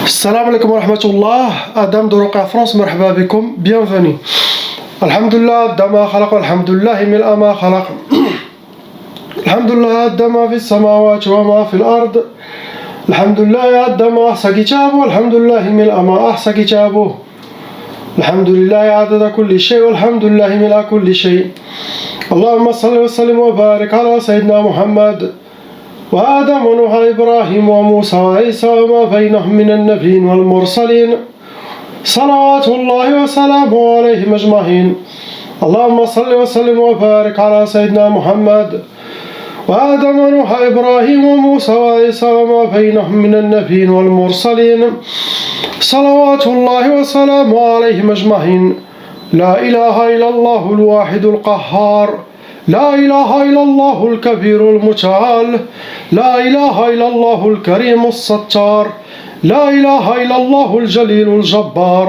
Salam alaikum wa rahmatullah. Adam de Ruqa France, marhaba bikum, bienvenue. Alhamdulillah, dama khalaq, alhamdulillah, mil ama khalaq. Alhamdulillah, dama fi samawati wa ma fi al-ard. Alhamdulillah, dama ahsa kitabu, alhamdulillah, mil ama ahsa kitabu. Alhamdulillah, adada kulli shay, alhamdulillah, mila kulli shay. Allahumma salli wa sallim wa barik ala Sayyidina Muhammad. وآدم ونوح إبراهيم وموسى وعيسى وما بينهم من النبيين والمرسلين صلوات الله وسلامه عليهم أجمعين. اللهم صل وسلم وبارك على سيدنا محمد وآدم ونوح إبراهيم وموسى وعيسى وما بينهم من النبيين والمرسلين صلوات الله وسلامه عليهم أجمعين. لا إله إلا الله الواحد القهار، لا إله إلا الله الكبير المتعال، لا إله إلا الله الكريم الستار، لا إله إلا الله الجليل الجبار،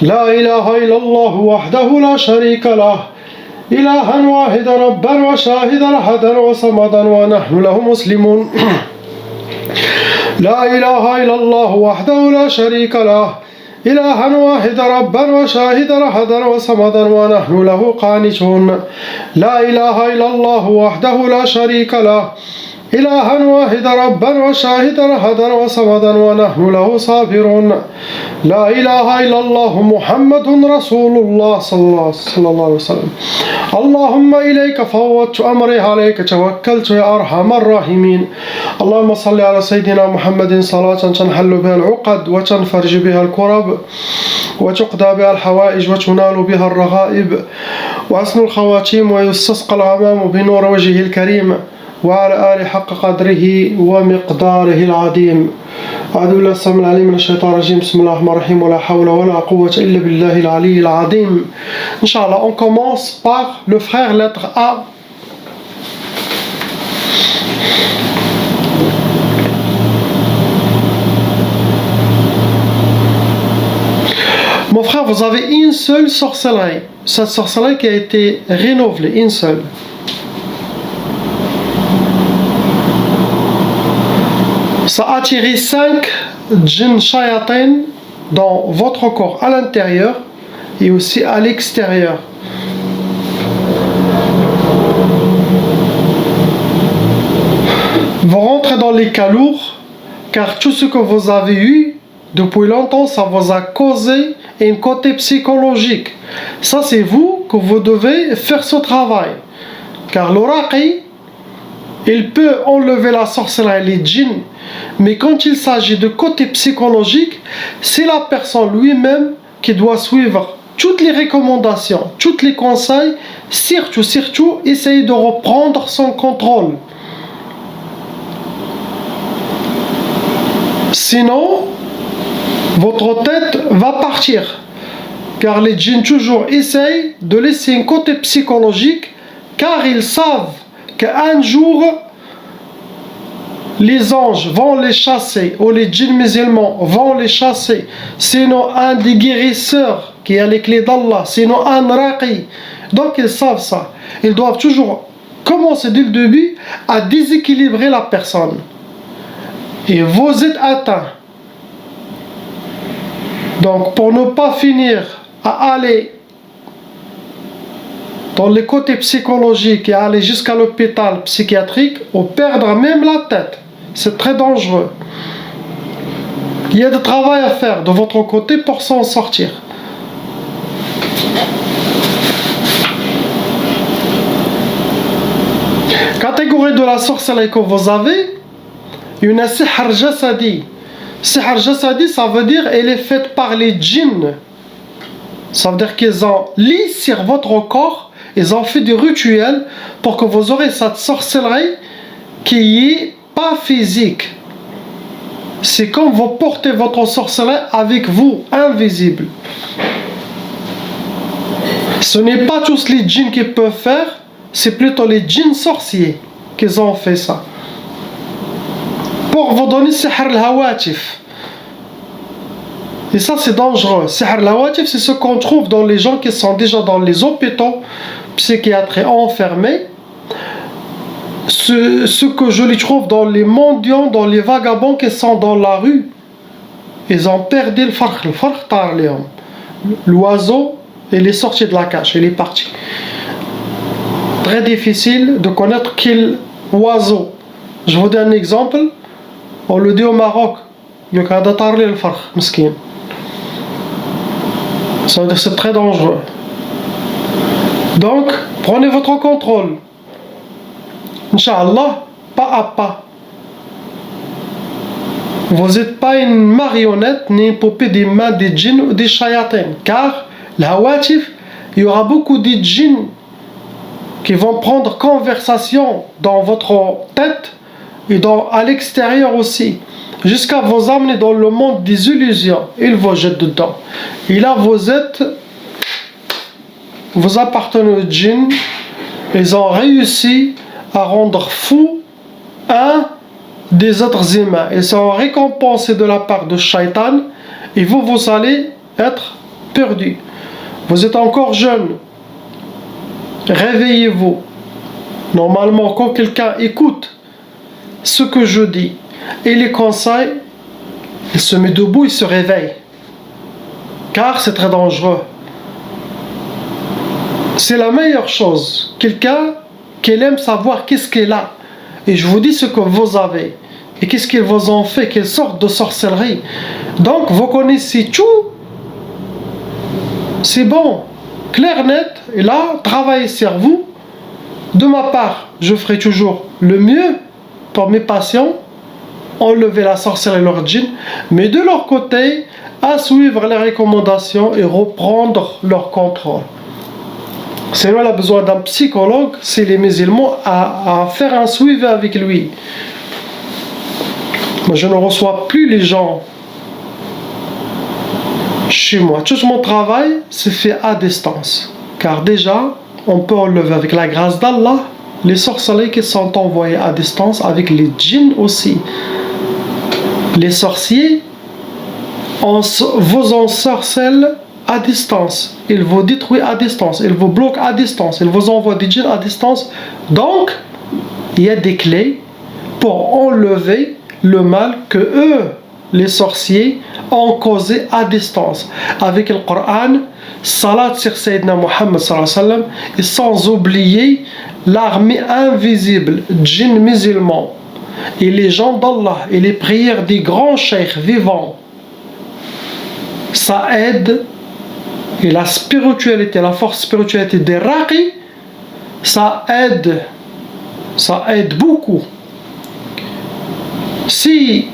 لا إله إلا الله وحده لا شريك له، إلها واحدا ربا وشاهدا أحدا وصمدا ونحن له مسلمون. لا إله إلا الله وحده لا شريك له، إلها واحدا ربا وشاهدا أحدا وصمدا ونحن له قانتون. لا إله إلا الله وحده لا شريك له، إلها واحدا ربا وشاهدا أحدا وصمدا ونحن له صابرون. لا إله إلا الله محمد رسول الله صلى الله عليه وسلم. اللهم إليك فوضت أمري، عليك توكلت يا أرحم الراحمين. اللهم صل على سيدنا محمد صلاة تنحل بها العقد وتنفرج بها الكرب وتقضى بها الحوائج وتنال بها الرغائب وحسن الخواتيم ويستسقى الغمام بنور وجهه الكريم وعلى آل حق قدره ومقداره العظيم. أعوذ بالله السميع العليم من الشيطان الرجيم. بسم الله الرحمن الرحيم. ولا حول ولا قوة إلا بالله العلي العظيم. Inch'Allah, on commence par le frère lettre A. Mon frère, vous avez une seule sorcellerie. Cette sorcellerie qui a été renouvelée, une seule. Ça a attiré 5 djinns shayatin dans votre corps, à l'intérieur et aussi à l'extérieur. Vous rentrez dans les cas lourds, car tout ce que vous avez eu depuis longtemps, ça vous a causé un côté psychologique. Ça, c'est vous que vous devez faire ce travail. Car l'oraqi, il peut enlever la sorcellerie, les djinns, mais quand il s'agit de côté psychologique, c'est la personne lui-même qui doit suivre toutes les recommandations, tous les conseils, surtout, essayer de reprendre son contrôle. Sinon, votre tête va partir, car les djinns toujours essayent de laisser un côté psychologique, car ils savent qu'un jour, les anges vont les chasser, ou les djinns musulmans vont les chasser, sinon un des guérisseurs qui a les clés d'Allah, sinon un raqi. Donc ils savent ça. Ils doivent toujours commencer dès le début à déséquilibrer la personne. Et vous êtes atteint. Donc pour ne pas finir à aller dans les côtés psychologiques et aller jusqu'à l'hôpital psychiatrique ou perdre même la tête, c'est très dangereux. Il y a du travail à faire de votre côté pour s'en sortir. Catégorie de la sorcellerie que vous avez, une sihr jasadi. Sihr jasadi, ça veut dire elle est faite par les djinns. Ça veut dire qu'ils ont lis sur votre corps. Ils ont fait des rituels pour que vous aurez cette sorcellerie qui est pas physique. C'est comme vous portez votre sorcellerie avec vous, invisible. Ce n'est pas tous les djinns qui peuvent faire, c'est plutôt les djinns sorciers qui ont fait ça. Pour vous donner sihr al-hawatif. Et ça c'est dangereux. Sihr al-hawatif, c'est ce qu'on trouve dans les gens qui sont déjà dans les hôpitaux psychiatriques enfermés. Ce que je les trouve dans les mendiants, dans les vagabonds qui sont dans la rue. ils ont perdu le farq. Le farq tar lihom. L'oiseau, il est sorti de la cage, il est parti. Très difficile de connaître quel oiseau. Je vous donne un exemple. On le dit au Maroc. Le cas d'Atarli le farq, miskin. Ça veut dire que c'est très dangereux. Donc, prenez votre contrôle. Inch'Allah, pas à pas. Vous n'êtes pas une marionnette ni une poupée des mains des djinns ou des shayatins. Car, l'hawatif, il y aura beaucoup de djinns qui vont prendre conversation dans votre tête et à l'extérieur aussi, jusqu'à vous amener dans le monde des illusions. Ils vous jettent dedans. Et là, vous appartenez aux djinns. Ils ont réussi à rendre fou un des autres humains. Ils sont récompensés de la part de Shaitan et vous allez être perdus. Vous êtes encore jeune. Réveillez-vous. Normalement, quand quelqu'un écoute ce que je dis et les conseils, il se met debout, il se réveille. Car c'est très dangereux. C'est la meilleure chose. Quelqu'un qui aime savoir qu'est-ce qu'il a. Et je vous dis ce que vous avez. Et qu'est-ce qu'ils vous ont fait, quelle sorte de sorcellerie. Donc, vous connaissez tout. C'est bon. Clair, net. Et là, travaillez sur vous. De ma part, je ferai toujours le mieux pour mes patients. Enlever la sorcellerie et leur djinn. Mais de leur côté, à suivre les recommandations et reprendre leur contrôle. Sinon, elle a besoin d'un psychologue, c'est les musulmans, à faire un suivi avec lui. Moi, je ne reçois plus les gens chez moi. Tout mon travail se fait à distance. Car déjà, on peut enlever avec la grâce d'Allah les sorcelleries qui sont envoyées à distance, avec les djinns aussi. Les sorciers vous ensorcellent à distance, il vous détruit à distance, il vous bloque à distance, il vous envoie des djinns à distance. Donc, il y a des clés pour enlever le mal que eux, les sorciers, ont causé à distance. Avec le Coran, salat sur Sayyidina Muhammad sallallahu alayhi wa sallam, et sans oublier l'armée invisible, djinns musulmans, et les gens d'Allah, et les prières des grands cheikhs vivants. Ça aide. Et la spiritualité, la force spiritualité des raqis, ça aide beaucoup. Si,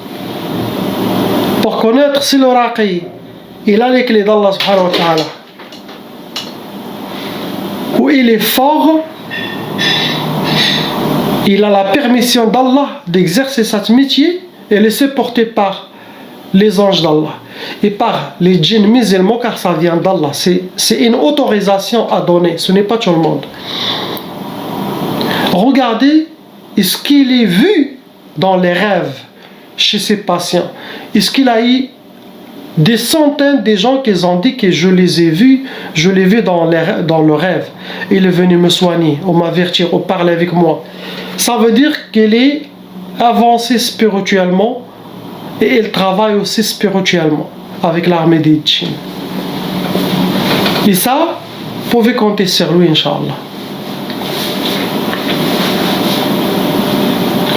pour connaître si le raqi, il a les clés d'Allah subhanahu wa ta'ala, où il est fort, il a la permission d'Allah d'exercer cette métier et laisser porter par les anges d'Allah et par les djinns musulmans, car ça vient d'Allah. C'est une autorisation à donner, ce n'est pas tout le monde. Regardez ce qu'il est vu dans les rêves chez ses patients. Est-ce qu'il a eu des centaines de gens qui ont dit que je les ai vus, je les ai vus dans le rêve. Il est venu me soigner, ou m'avertir, ou parler avec moi. Ça veut dire qu'il est avancé spirituellement et il travaille aussi spirituellement avec l'armée des djinns. Et ça, vous pouvez compter sur lui, Inch'Allah.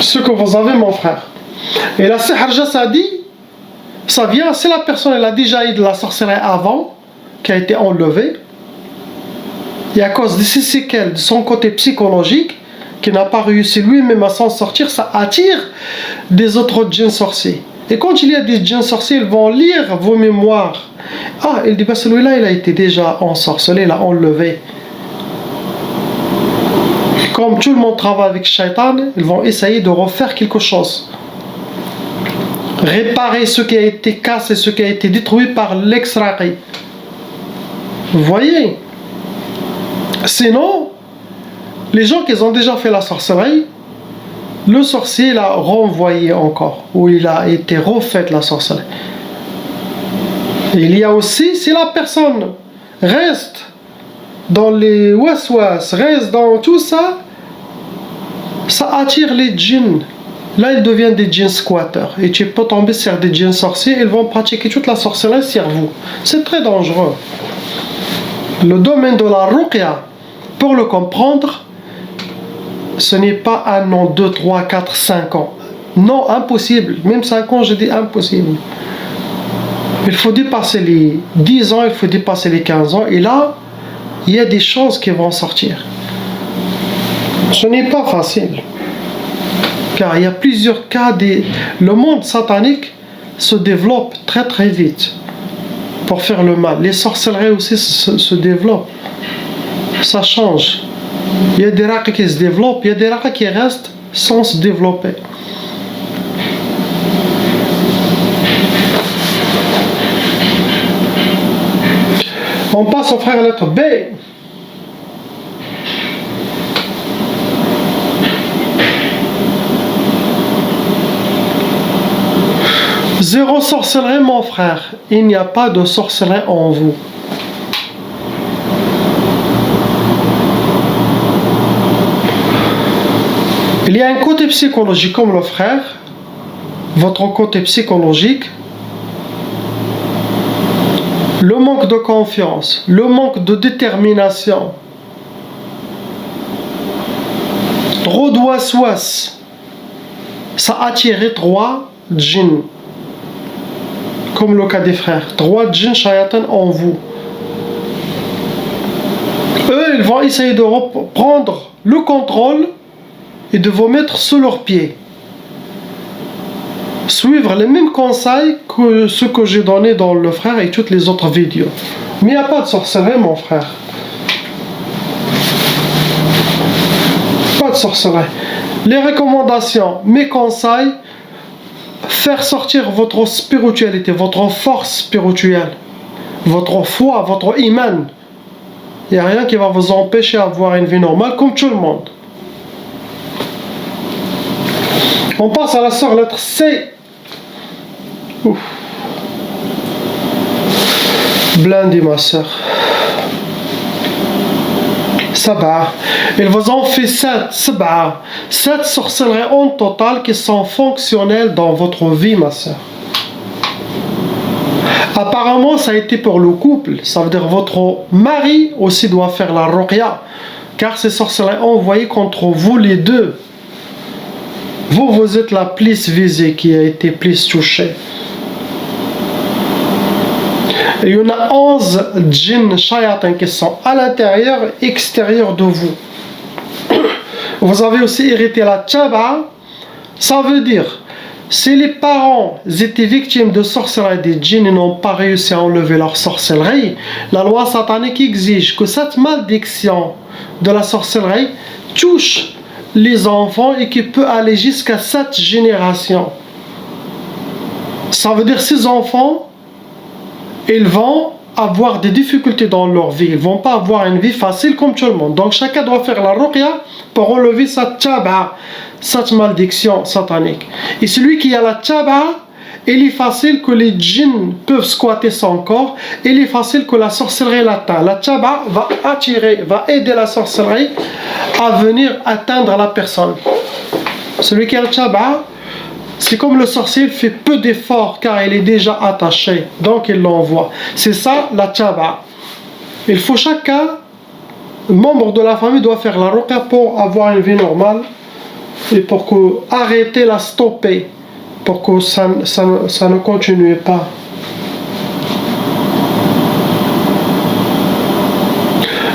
Ce que vous avez, mon frère. Et la sihr jasadi, ça vient, si la personne elle a déjà eu de la sorcellerie avant, qui a été enlevée, et à cause de ses séquelles, de son côté psychologique, qui n'a pas réussi lui-même à s'en sortir, ça attire des autres djinns sorciers. Et quand il y a des djinns sorciers, ils vont lire vos mémoires. Ah, il dit, bah celui-là, il a été déjà ensorcelé, il a enlevé. Comme tout le monde travaille avec Shaitan, ils vont essayer de refaire quelque chose. Réparer ce qui a été cassé, ce qui a été détruit par l'ex-raqi. Vous voyez? Sinon, les gens qui ont déjà fait la sorcellerie, le sorcier l'a renvoyé encore, ou il a été refait la sorcellerie. Et il y a aussi, si la personne reste dans les waswas, reste dans tout ça, ça attire les djinns là ils deviennent des djinns squatteurs. Et tu peux tomber sur des djinns sorciers, ils vont pratiquer toute la sorcellerie sur vous. C'est très dangereux. Le domaine de la ruqya, pour le comprendre, ce n'est pas 1 an, 2, 3, 4, 5 ans. Non, impossible. Même 5 ans, je dis impossible. Il faut dépasser les 10 ans, il faut dépasser les 15 ans. Et là, il y a des choses qui vont sortir. Ce n'est pas facile. Car il y a plusieurs cas. Le monde satanique se développe très très vite pour faire le mal. Les sorcelleries aussi se développent. Ça change. Il y a des raqas qui se développent, il y a des raqas qui restent sans se développer. On passe au frère lettre B. Zéro sorcellerie, mon frère. Il n'y a pas de sorcellerie en vous. Il y a un côté psychologique comme le frère, votre côté psychologique, le manque de confiance, le manque de détermination, trop de waswas, ça a attiré 3 djinns, comme le cas des frères, 3 djinns shayatan en vous. Eux, ils vont essayer de reprendre le contrôle et de vous mettre sous leurs pieds. Suivre les mêmes conseils que ceux que j'ai donnés dans le frère et toutes les autres vidéos. Mais il n'y a pas de sorcellerie, mon frère. Pas de sorcellerie. Les recommandations, mes conseils, faire sortir votre spiritualité, votre force spirituelle, votre foi, votre iman. Il n'y a rien qui va vous empêcher d'avoir une vie normale comme tout le monde. On passe à la sœur lettre C. Ouf. Blindé, ma sœur. Sab'a. Ils vous ont fait 7 sorcelleries en total qui sont fonctionnelles dans votre vie, ma sœur. Apparemment, ça a été pour le couple. Ça veut dire votre mari aussi doit faire la ruqya. Car ces sorcelleries envoyées contre vous les deux. Vous êtes la plus visée qui a été plus touchée. Il y en a 11 djinns shayatins qui sont à l'intérieur et extérieur de vous. Vous avez aussi hérité la tchaba. Ça veut dire, si les parents étaient victimes de sorcellerie des djinns et n'ont pas réussi à enlever leur sorcellerie, la loi satanique exige que cette malédiction de la sorcellerie touche les enfants et qui peut aller jusqu'à 7 générations. Ça veut dire ces enfants, ils vont avoir des difficultés dans leur vie. Ils ne vont pas avoir une vie facile comme tout le monde. Donc chacun doit faire la ruqya pour enlever cette tchaba, cette malédiction satanique. Et celui qui a la tchaba, il est facile que les djinns peuvent squatter son corps. Il est facile que la sorcellerie l'atteint. La tchaba va attirer, va aider la sorcellerie à venir atteindre la personne. Celui qui a la tchaba, c'est comme le sorcier, il fait peu d'efforts car il est déjà attaché. Donc il l'envoie. C'est ça la tchaba. Il faut chacun, membre de la famille, doit faire la ruqya pour avoir une vie normale et pour arrêter la stopper. Pour que ça ne continue pas.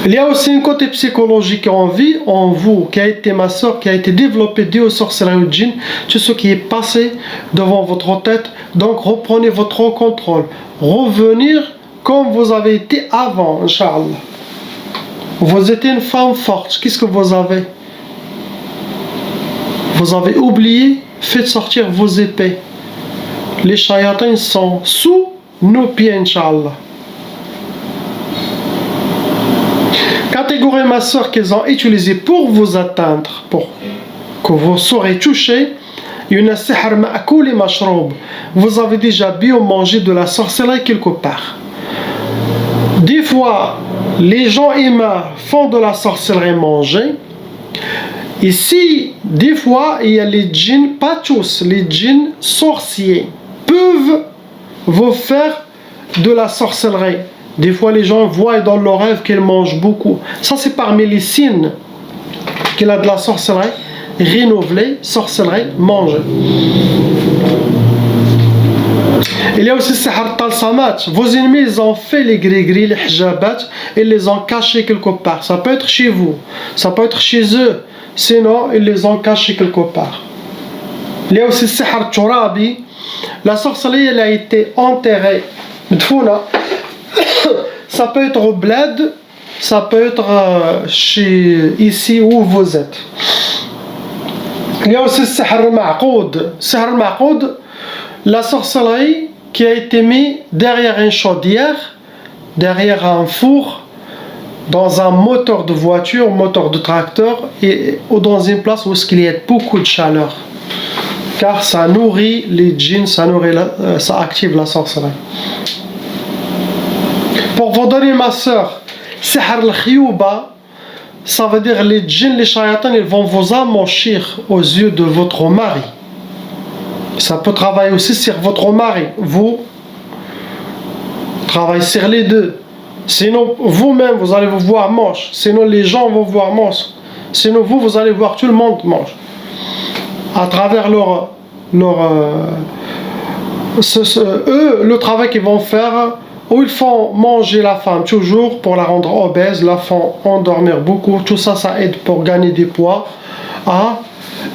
Il y a aussi un côté psychologique en vie, en vous, qui a été ma soeur, qui a été développé dû aux sorcelleries ou djinns, tout ce qui est passé devant votre tête. Donc reprenez votre contrôle. Revenir comme vous avez été avant, Inch'Allah. Vous êtes une femme forte. Qu'est-ce que vous avez? Vous avez oublié? Faites sortir vos épées. Les shayatins sont sous nos pieds, Inch'Allah. Catégorie, ma soeur, qu'ils ont utilisé pour vous atteindre, pour que vous serez touché. Vous avez déjà bien mangé de la sorcellerie quelque part. Des fois, les gens humains font de la sorcellerie manger. Et si des fois, il y a les djinns, pas tous, les djinns sorciers peuvent vous faire de la sorcellerie. Des fois, les gens voient dans leurs rêves qu'ils mangent beaucoup. Ça, c'est parmi les signes qu'il a de la sorcellerie renouvelée, sorcellerie, manger. Il y a aussi sihr talsamat. Vos ennemis, ils ont fait les gris-gris, les hijabat, et les ont cachés quelque part. Ça peut être chez vous, ça peut être chez eux. Sinon, ils les ont cachés quelque part. Il y a aussi sihr turabi. La sorcellerie, elle a été enterrée. Ça peut être au bled, ça peut être ici où vous êtes. Il y a aussi sihr al-ma'qoud. Sihr al-ma'qoud, la sorcellerie qui a été mise derrière une chaudière, derrière un four, dans un moteur de voiture, moteur de tracteur, ou dans une place où il y a beaucoup de chaleur. Car ça nourrit les djinns, ça active la sorcellerie. Pour vous donner ma soeur, sihr al-khiyouba, ça veut dire les djinns, les shayatans, ils vont vous amochir aux yeux de votre mari. Ça peut travailler aussi sur votre mari. Vous travaillez sur les deux. Sinon, vous-même, vous allez vous voir moche. Sinon, les gens vont voir moche. Sinon, vous allez voir tout le monde moche. À travers eux, le travail qu'ils vont faire, où ils font manger la femme toujours pour la rendre obèse, la font endormir beaucoup. Tout ça, ça aide pour gagner du poids.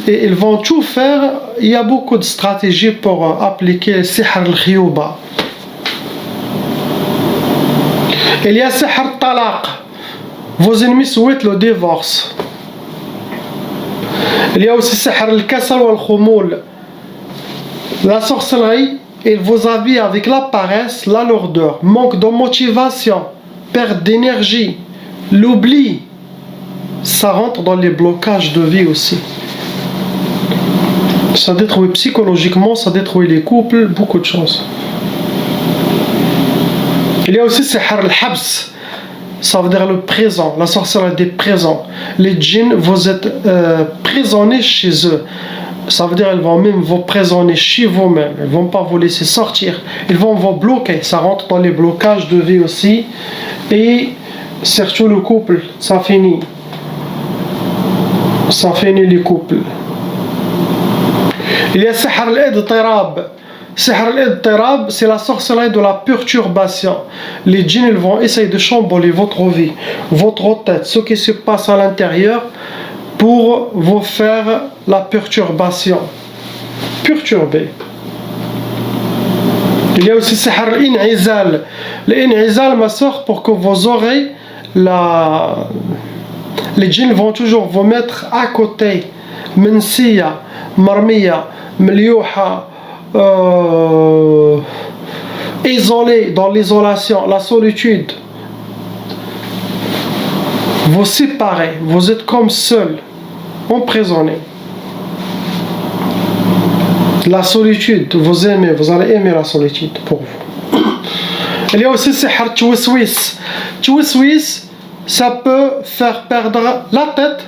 Et ils vont tout faire. Il y a beaucoup de stratégies pour appliquer sihr al-khiyouba. Il y a sihr al-talaq. Vos ennemis souhaitent le divorce. Il y a aussi sihr al-kasal wal-khumoul. La sorcellerie, il vous habille avec la paresse, la lourdeur, manque de motivation, perte d'énergie, l'oubli. Ça rentre dans les blocages de vie aussi. Ça détruit psychologiquement, ça détruit les couples, beaucoup de choses. Il y a aussi sihr al-habs. Ça veut dire le présent, la sorcellerie des présents. Les djinns, vous êtes prisonniers chez eux. Ça veut dire qu'ils vont même vous prisonnier chez vous-même. Ils ne vont pas vous laisser sortir. Ils vont vous bloquer. Ça rentre dans les blocages de vie aussi. Et surtout le couple, ça finit. Ça finit les couples. Il y a sihr al-idtirab. Sihr al-idtirab, c'est la sorcellerie de la perturbation. Les djinns, ils vont essayer de chambouler votre vie, votre tête, ce qui se passe à l'intérieur, pour vous faire la perturbation. Perturber. Il y a aussi sihr al-in'izal. L'in'izal, ma soeur, pour que vos oreilles, les djinns vont toujours vous mettre à côté. Mensiya, marmiya, mliouha, isolé, dans l'isolation, la solitude. Vous séparez, vous êtes comme seul, emprisonné. La solitude, vous aimez, vous allez aimer la solitude pour vous. Il y a aussi sihr twiswis. Twiswis, ça peut faire perdre la tête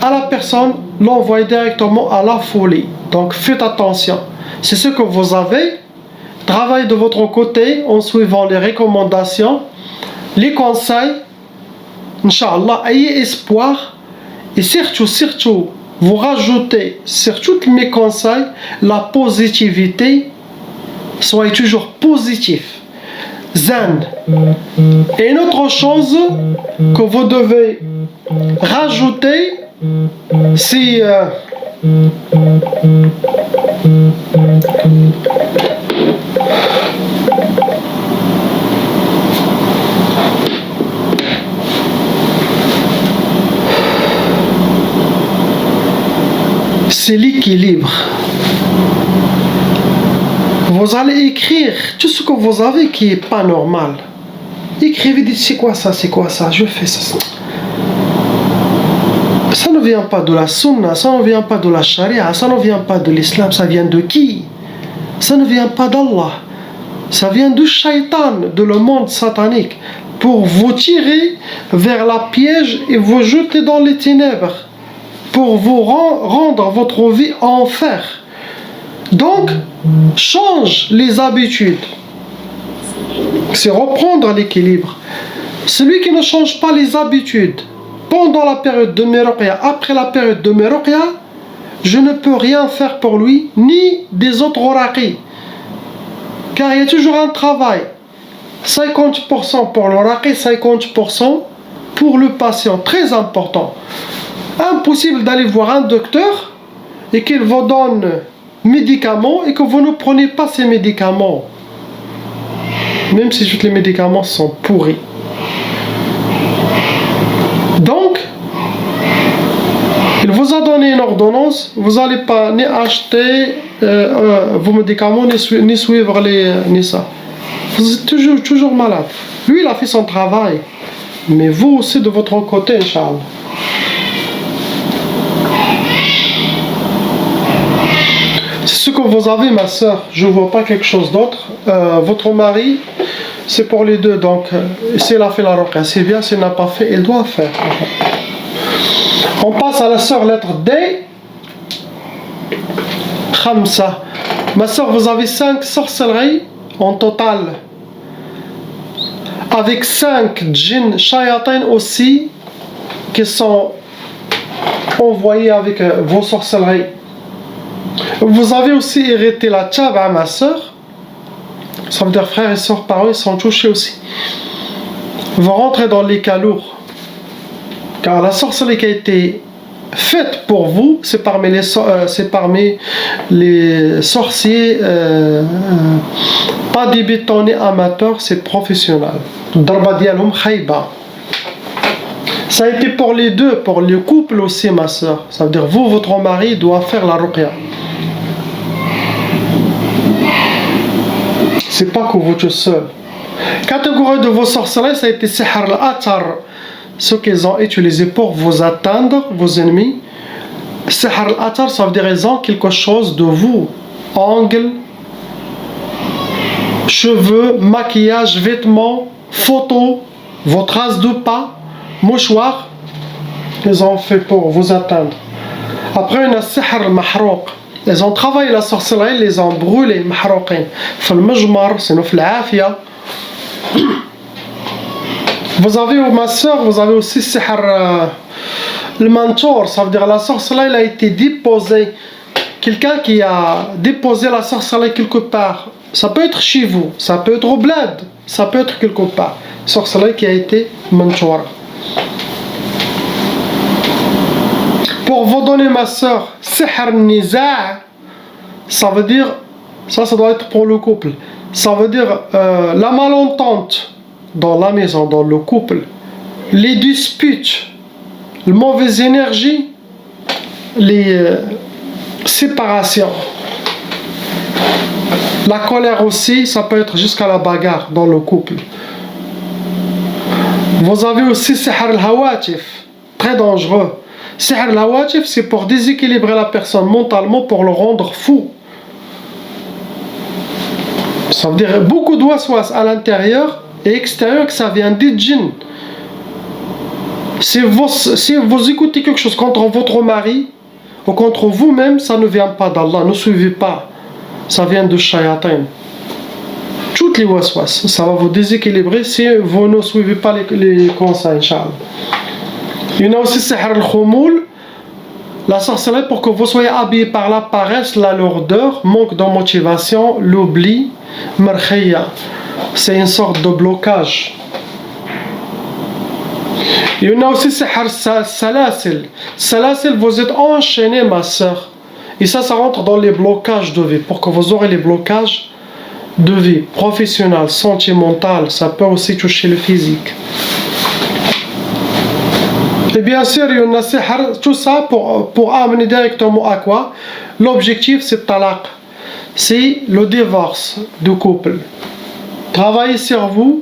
à la personne, l'envoyer directement à la folie. Donc faites attention. C'est ce que vous avez. Travaillez de votre côté en suivant les recommandations, les conseils. Inch'Allah, ayez espoir. Et surtout, vous rajoutez sur tous mes conseils la positivité. Soyez toujours positif. Zen. Et une autre chose que vous devez rajouter, c'est l'équilibre. Vous allez écrire tout ce que vous avez qui n'est pas normal. Écrivez, dites c'est quoi ça, je fais ça. Ça ne vient pas de la sunna, ça ne vient pas de la charia, ça ne vient pas de l'islam, ça vient de qui? Ça ne vient pas d'Allah. Ça vient du shaitan, de le monde satanique, pour vous tirer vers la piège et vous jeter dans les ténèbres, pour vous rendre votre vie enfer. Donc, change les habitudes. C'est reprendre l'équilibre. Celui qui ne change pas les habitudes pendant la période de mes ruqya, après la période de mes ruqya, je ne peux rien faire pour lui, ni des autres raqis. Car il y a toujours un travail. 50% pour le raqi, 50% pour le patient. Très important. Impossible d'aller voir un docteur et qu'il vous donne médicaments et que vous ne prenez pas ces médicaments. Même si tous les médicaments sont pourris. Donc, il vous a donné une ordonnance, vous n'allez pas ni acheter vos médicaments, ni suivre ni ça. Vous êtes toujours malade. Lui, il a fait son travail. Mais vous aussi de votre côté, Inch'Allah. C'est ce que vous avez, ma soeur. Je ne vois pas quelque chose d'autre. Votre mari, c'est pour les deux. Donc, s'il a fait la ruqya, c'est bien. S'il n'a pas fait, il doit faire. On passe à la soeur lettre D. Khamsa. Ma soeur, vous avez 5 sorcelleries en total. Avec 5 djinns shayatin aussi qui sont envoyés avec vos sorcelleries. Vous avez aussi hérité la tchaba, ma soeur. Ça veut dire frères et sœurs par eux, ils sont touchés aussi. Vous rentrez dans les cas lourds. Car la sorcellerie qui a été faite pour vous, c'est parmi les sorciers, pas débutants ni amateurs, c'est professionnel. Darba dialhum khayba. Ça a été pour les deux, pour le couple aussi, ma soeur. Ça veut dire vous, votre mari doit faire la ruqya. C'est pas que vous tout seul. Catégorie de vos sorcelleries, ça a été sihr al-atar. Ce qu'ils ont utilisé pour vous atteindre, vos ennemis. Sihr al-atar, ça veut dire qu'ils ont quelque chose de vous. Ongles, cheveux, maquillage, vêtements, photos, vos traces de pas, mouchoirs. Ils ont fait pour vous atteindre. Après, il y a sihr al-mahrouq. Ils ont travaillé la sorcellerie, ils les ont brûlés, mahrouqin. Dans le majmar, sinon dans l'afia. Vous avez, ma soeur, vous avez aussi sihr le mentor, ça veut dire la sorcellerie a été déposée. Quelqu'un qui a déposé la sorcellerie quelque part. Ça peut être chez vous, ça peut être au bled, ça peut être quelque part. Sorcellerie qui a été mentor. Pour vous donner, ma soeur, sihr niza', ça veut dire, ça doit être pour le couple. Ça veut dire la malentente dans la maison, dans le couple, les disputes, la mauvaise énergie, les séparations. La colère aussi, ça peut être jusqu'à la bagarre dans le couple. Vous avez aussi sihr al-hawatif, très dangereux. Sihr al-hawatif, c'est pour déséquilibrer la personne mentalement, pour le rendre fou. Ça veut dire beaucoup de waswas à l'intérieur et extérieur, que ça vient des djinns. Si vous écoutez quelque chose contre votre mari ou contre vous-même, ça ne vient pas d'Allah, ne suivez pas. Ça vient de shayatin. Toutes les waswas, ça va vous déséquilibrer si vous ne suivez pas les conseils, Inch'Allah. Il y a aussi sihr al-khumul, la sorcellerie pour que vous soyez habillés par la paresse, la lourdeur, manque de motivation, l'oubli, markhaya. C'est une sorte de blocage. Il y en a aussi sihr salasil. Salasil, vous êtes enchaîné, ma soeur. Et ça rentre dans les blocages de vie. Pour que vous aurez les blocages de vie, professionnel, sentimental, ça peut aussi toucher le physique. Et bien sûr, il y en a sihr, tout ça pour amener directement à quoi? L'objectif, c'est talaq. C'est le divorce du couple. Travaillez sur vous,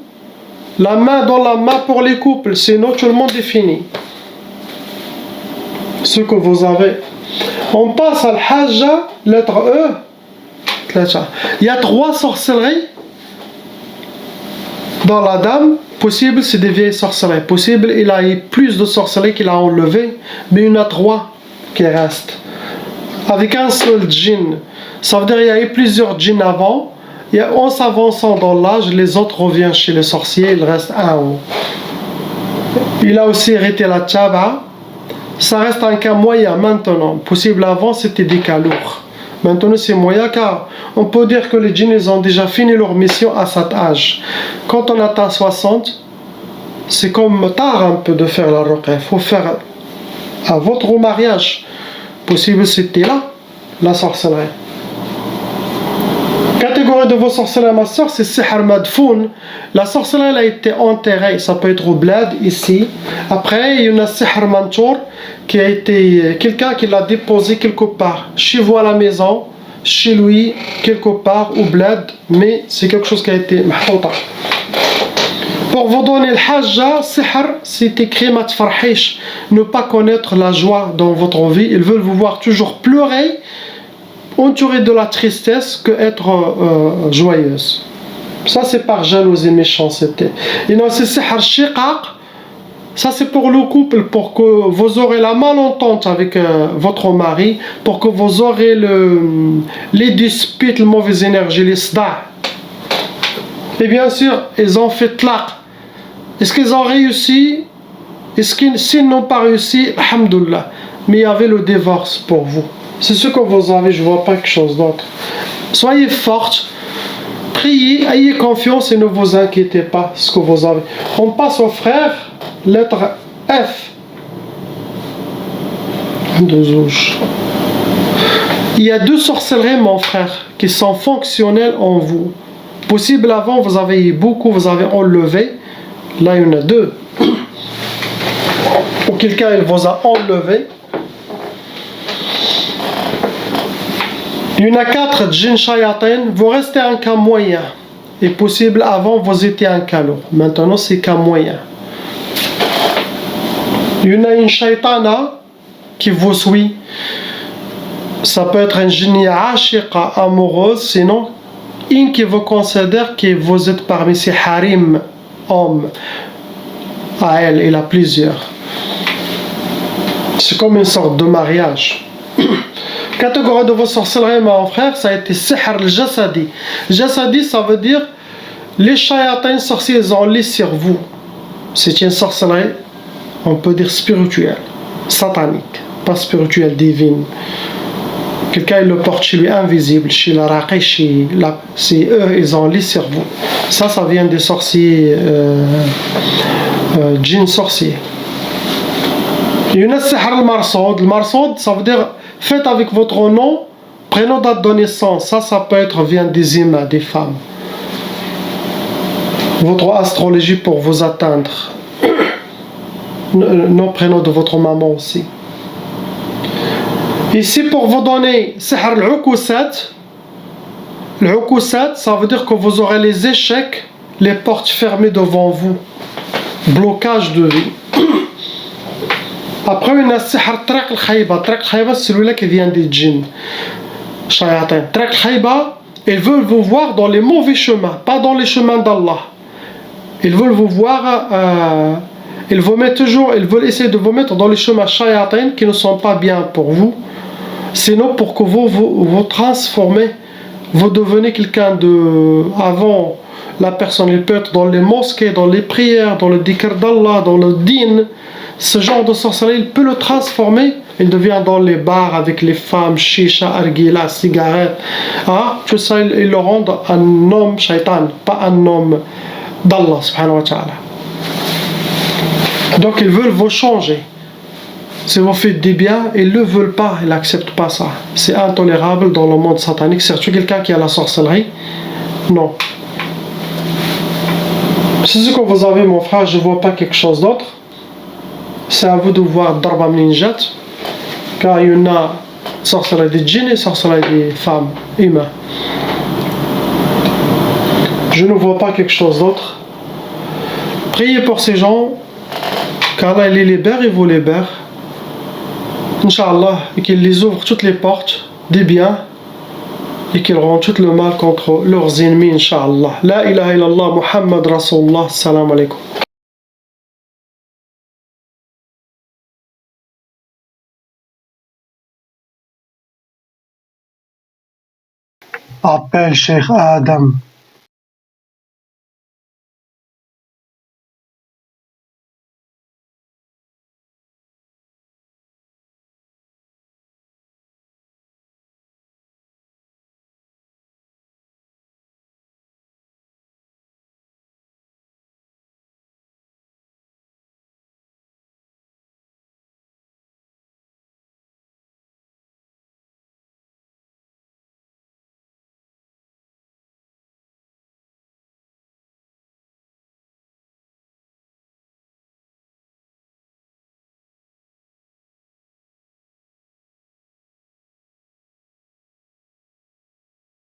la main dans la main pour les couples, sinon tout le monde est fini. Ce que vous avez. On passe à l'hajja, lettre E. Il y a 3 sorcelleries dans la dame. Possible, c'est des vieilles sorcelleries. Possible, il a eu plus de sorcelleries qu'il a enlevées, mais il y en a 3. qui reste. Avec un seul djinn. Ça veut dire qu'il y a eu plusieurs djinns avant. Et en s'avançant dans l'âge, les autres reviennent chez les sorciers, il reste un en haut. Il a aussi hérité la tchaba. Ça reste un cas moyen maintenant. Possible avant, c'était des cas lourds. Maintenant, c'est moyen car on peut dire que les djinns ils ont déjà fini leur mission à cet âge. Quand on atteint 60, c'est comme tard un peu de faire la ruqya. Il faut faire à votre mariage. Possible, c'était là, la sorcellerie. Catégorie de vos sorcelleries, ma soeur, c'est sihr madfoun. La sorcellerie elle a été enterrée, ça peut être au bled, ici. Après, il y en a sihr mantour, qui a été quelqu'un qui l'a déposé quelque part, chez vous à la maison, chez lui, quelque part, au bled, mais c'est quelque chose qui a été mahfouta. Pour vous donner le hajja, sihr, c'est écrit matfarhish, ne pas connaître la joie dans votre vie. Ils veulent vous voir toujours pleurer, entouré de la tristesse, que être joyeuse. Ça c'est par jalousie, méchanceté. Et non, c'est sihr shiqaq. Ça c'est pour le couple, pour que vous aurez la malentente avec votre mari, pour que vous aurez les disputes, les mauvaises énergies, les sda'. Et bien sûr, ils ont fait tlaq. Est-ce qu'ils ont réussi? Est-ce qu'ils, s'ils n'ont pas réussi, alhamdoulilah. Mais il y avait le divorce pour vous. C'est ce que vous avez, je ne vois pas quelque chose d'autre. Soyez forte, priez, ayez confiance et ne vous inquiétez pas ce que vous avez. On passe au frère, lettre F. Il y a deux sorcelleries, mon frère, qui sont fonctionnelles en vous. Possible avant, vous avez eu beaucoup, vous avez enlevé. Là, il y en a deux. Ou quelqu'un, il vous a enlevé. Il y en a 4 djinns shayatin. Vous restez un cas moyen. Et possible avant, vous étiez un cas lourd. Maintenant, c'est cas moyen. Il y en a une shaytana qui vous suit. Ça peut être une jinnia ashiqa, amoureuse, sinon une qui vous considère que vous êtes parmi ses harim, hommes. À elle, il a plusieurs. C'est comme une sorte de mariage. Catégorie de vos sorcelleries, mon frère, ça a été sihr al-jasadi. Jasadi, ça veut dire les shayatins sorciers, ils ont lit sur vous. C'est une sorcellerie, on peut dire spirituelle, satanique, pas spirituelle, divine. Quelqu'un il le porte chez lui invisible, chez la raqi, c'est eux, ils ont lit sur vous. Ça vient des sorciers, djinns sorciers. Il y en a sihr al-marsoud. Le marsoud, ça veut dire faites avec votre nom, prénom, date de naissance. Ça peut être vient des humains, des femmes. Votre astrologie pour vous atteindre. Nom, prénom de votre maman aussi. Ici, pour vous donner sihr al-ukusat. L'ukusat, ça veut dire que vous aurez les échecs, les portes fermées devant vous. Blocage de vie. Après, il y a sihr traq al-khayba. Traq al-khayba, c'est celui-là qui vient des djinns. Shayatin. Traq al-khayba, ils veulent vous voir dans les mauvais chemins, pas dans les chemins d'Allah. Ils veulent vous voir, ils veulent essayer de vous mettre dans les chemins shayatin qui ne sont pas bien pour vous. Sinon, pour que vous transformez, vous devenez quelqu'un de... Avant, la personne, il peut être dans les mosquées, dans les prières, dans le dhikr d'Allah, dans le din. Ce genre de sorcellerie, il peut le transformer. Il devient dans les bars avec les femmes, chicha, argila, cigarette. Ah, tout ça, il le rend un homme shaitan, pas un homme d'Allah, subhanahu wa ta'ala. Donc, ils veulent vous changer. Si vous faites des biens, ils ne le veulent pas, ils n'acceptent pas ça. C'est intolérable dans le monde satanique. Surtout quelqu'un qui a la sorcellerie. Non. C'est ce que vous avez, mon frère, je ne vois pas quelque chose d'autre. C'est à vous de voir Darba Mninjat, car il y en a sorcellerie des djinns et sorcellerie des femmes, humains. Je ne vois pas quelque chose d'autre. Priez pour ces gens, car là, il les libère, il vous libère. Inch'Allah, et qu'il les ouvre toutes les portes des biens et qu'ils rendent tout le mal contre leurs ennemis, Inch'Allah. La ilaha illallah, Muhammad Rasulullah, salam alaikum. Appelle Cheikh Adam.